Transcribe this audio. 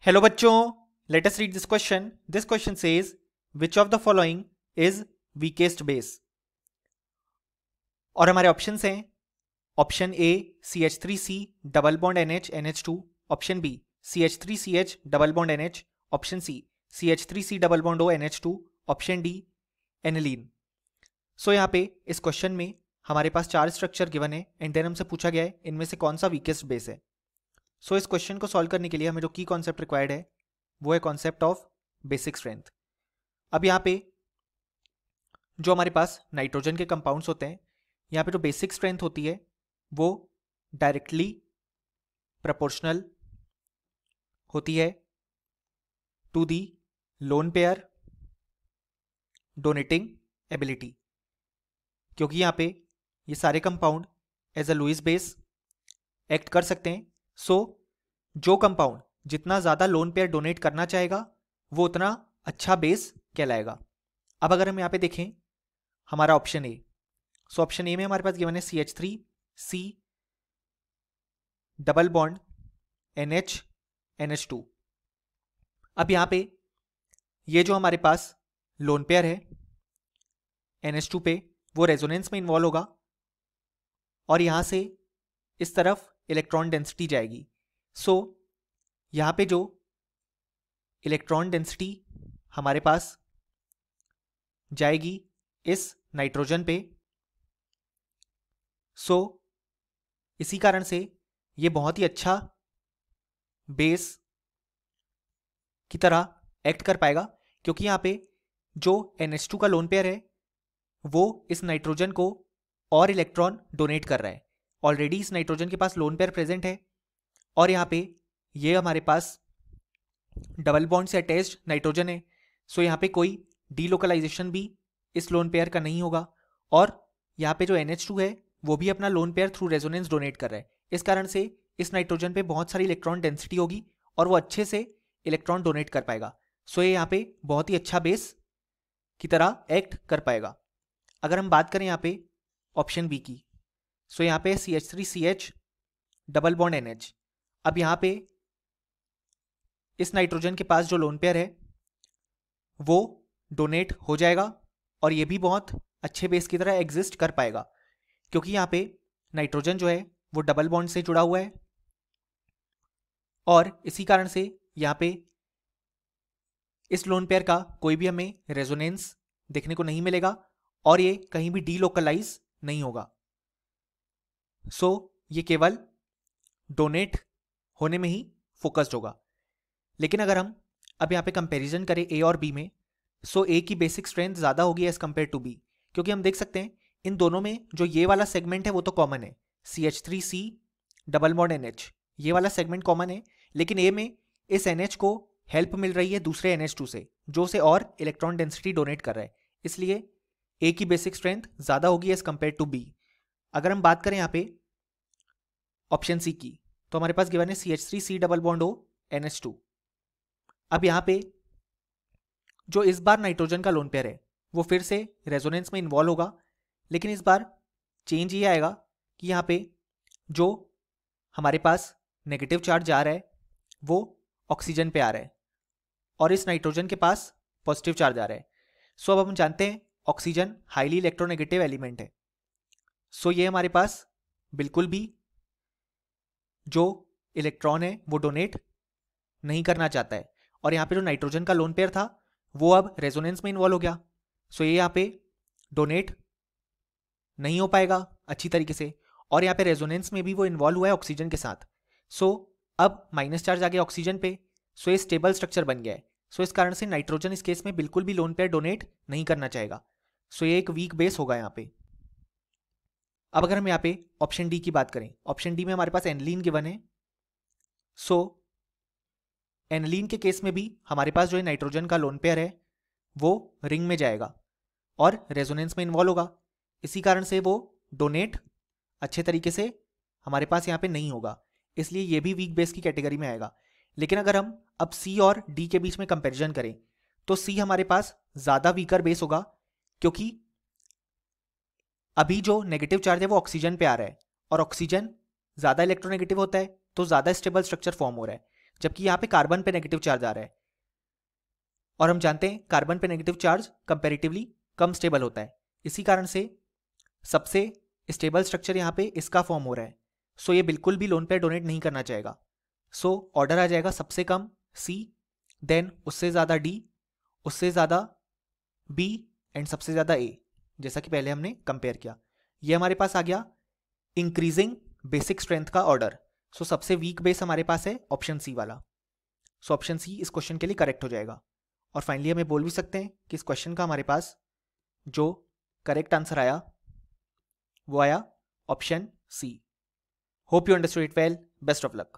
Hello बच्चों, let us read this question. This question says which of the following is weakest base. और हमारे options हैं option A CH3C double bond NH NH2, option B CH3CH double bond NH, option C CH3C double bond O NH2, option D aniline. So यहाँ पे इस question में हमारे पास चार स्ट्रक्चर गिवन है एंड देन हमसे पूछा गया है इनमें से कौन सा वीकेस्ट बेस है. सो इस क्वेश्चन को सॉल्व करने के लिए हमें जो की कॉन्सेप्ट रिक्वायर्ड है वो है कॉन्सेप्ट ऑफ बेसिक स्ट्रेंथ. अब यहाँ पे जो हमारे पास नाइट्रोजन के कंपाउंड्स होते हैं, यहाँ पे जो बेसिक स्ट्रेंथ होती है वो डायरेक्टली प्रोपोर्शनल होती है to the lone pair donating ability, क्योंकि यहाँ पे ये सारे compound as a Lewis base act कर सकते हैं. सो जो कंपाउंड जितना ज़्यादा लोन पेयर डोनेट करना चाहेगा वो उतना अच्छा बेस कहलाएगा. अब अगर हम यहाँ पे देखें हमारा option A, so option A में हमारे पास गिवन है CH3C double bond NH NH2. अब यहाँ पे ये जो हमारे पास लोन पेयर है NH2 पे वो रेजोनेंस में इन्वॉल्व होगा और यहाँ से इस तरफ इलेक्ट्रॉन डेंसिटी जाएगी. सो यहाँ पे जो इलेक्ट्रॉन डेंसिटी हमारे पास जाएगी इस नाइट्रोजन पे, सो इसी कारण से ये बहुत ही अच्छा बेस की तरह एक्ट कर पाएगा, क्योंकि यहाँ पे जो NH2 का लोन पेयर है वो इस नाइट्रोजन को और इलेक्ट्रॉन डोनेट कर रहा है. ऑलरेडी इस नाइट्रोजन के पास लोन पेयर प्रेजेंट है और यहाँ पे ये हमारे पास डबल बॉन्ड से अटैच्ड नाइट्रोजन है. सो यहाँ पे कोई डीलोकलाइजेशन भी इस लोन पेयर का नहीं होगा और यहाँ पे जो NH2 है वो भी अपना lone pair through resonance donate कर रहा है. इस कारण से इस नाइट्रोजन पे बहुत सारी इलेक्ट्रॉन डेंसिटी होगी और वो अच्छे से इलेक्ट्रॉन डोनेट कर पाएगा. सो ये यहाँ पे बहुत ही अच्छा बेस की तरह एक्ट कर पाएगा. अगर हम बात करें यहाँ पे ऑप्शन बी की, सो यहाँ पे CH3CH डबल बॉन्ड NH. अब यहाँ पे इस नाइट्रोजन के पास जो लोन पेयर है वो डोनेट हो जाएगा और ये भी बहुत अच्छे बेस की तरह एग्जिस्ट कर पाएगा, क्योंकि यहाँ पे नाइट्रोजन जो है वो डबल बॉन्ड से जुड़ा हुआ है और इसी कारण से यहाँ पे इस लोन पेयर का कोई भी हमें रेजोनेंस देखने को नहीं मिलेगा और ये कहीं भी डीलोकलाइज नहीं होगा. सो ये केवल डोनेट होने में ही फोकस्ड होगा. लेकिन अगर हम अब यहाँ पे कंपैरिजन करें ए और बी में, सो ए की बेसिक स्ट्रेंथ ज़्यादा होगी एज कम्पेयर टू बी, क्योंकि हम देख सकते हैं इन दोनों में जो ये वाला सेगमेंट है वो तो कॉमन है, CH3C डबल बॉन्ड NH, ये वाला सेगमेंट कॉमन है. लेकिन ए में इस NH को हेल्प मिल रही है दूसरे NH2 से जो उसे और इलेक्ट्रॉन डेंसिटी डोनेट कर रहा है, इसलिए ए की बेसिक स्ट्रेंथ ज़्यादा होगी एज कम्पेयर टू बी. अगर हम बात करें यहाँ पे ऑप्शन सी की, तो हमारे पास गिवन है CH3C double bond O NH2. अब यहाँ पे जो इस बार नाइट्रोजन का लोन पेयर है वो फिर से रेजोनेंस में इन्वॉल्व होगा, लेकिन इस बार चेंज ये आएगा कि यहाँ पे जो हमारे पास नेगेटिव चार्ज जा रहा है वो ऑक्सीजन पे आ रहा है और इस नाइट्रोजन के पास पॉजिटिव चार्ज आ रहा है. सो अब हम जानते हैं ऑक्सीजन हाईली इलेक्ट्रोनेगेटिव एलिमेंट है. सो ये हमारे पास बिल्कुल भी जो इलेक्ट्रॉन है वो डोनेट नहीं करना चाहता है और यहाँ पे जो नाइट्रोजन का लोन पेयर था वो अब रेजोनेंस में इन्वॉल्व हो गया. सो ये यहाँ पे डोनेट नहीं हो पाएगा अच्छी तरीके से और यहाँ पे रेजोनेंस में भी वो इन्वॉल्व हुआ है ऑक्सीजन के साथ. सो अब माइनस चार्ज आ गया ऑक्सीजन पे, सो ये स्टेबल स्ट्रक्चर बन गया है. सो इस कारण से नाइट्रोजन इस केस में बिल्कुल भी लोन पेयर डोनेट नहीं करना चाहेगा. सो ये एक वीक बेस होगा यहाँ पे. अब अगर हम यहाँ पे ऑप्शन डी की बात करें, ऑप्शन डी में हमारे पास एनिलीन गिवन है. सो एनिलीन के केस में भी हमारे पास जो है नाइट्रोजन का लोन पेयर है वो रिंग में जाएगा और रेजोनेंस में इन्वॉल्व होगा, इसी कारण से वो डोनेट अच्छे तरीके से हमारे पास यहाँ पे नहीं होगा, इसलिए ये भी वीक बेस की कैटेगरी में आएगा. लेकिन अगर हम अब सी और डी के बीच में कंपैरिजन करें तो सी हमारे पास ज़्यादा वीकर बेस होगा, क्योंकि अभी जो नेगेटिव चार्ज है वो ऑक्सीजन पे आ रहा है और ऑक्सीजन ज़्यादा इलेक्ट्रोनेगेटिव होता है तो ज़्यादा स्टेबल स्ट्रक्चर फॉर्म हो रहा है. जबकि यहाँ पे कार्बन पे नेगेटिव चार्ज आ रहा है, और हम जानते हैं कार्बन पे नेगेटिव चार्ज कंपैरेटिवली कम स्टेबल होता है। इसी कारण से सबसे स्टेबल स्ट्रक्चर यहाँ पे इसका फॉर्म हो रहा है। सो ये बिल्कुल भी लोन पेयर डोनेट नहीं करना चाहेगा। सो ऑर्डर आ जाएगा सबसे कम C, देन उससे ज़्यादा D, उससे ज़्यादा B एंड सबसे ज़्यादा A, जैसा कि पहले हमने कंपेयर किया। ये हमारे पास आ गया इंक्रीजिंग बेसिक स्ट्रेंथ का ऑर्डर। सो सबसे वीक बेस हमारे पास है ऑप्शन C वाला। सो ऑप्शन C इस क्वेश्चन के लिए करेक्ट हो जाएगा। और फाइनली हमें बोल भी सकते हैं कि इस क्वेश्चन का हमारे पास जो करेक्ट आंसर आया वो आया option C। Hope you understood it well. Best of luck.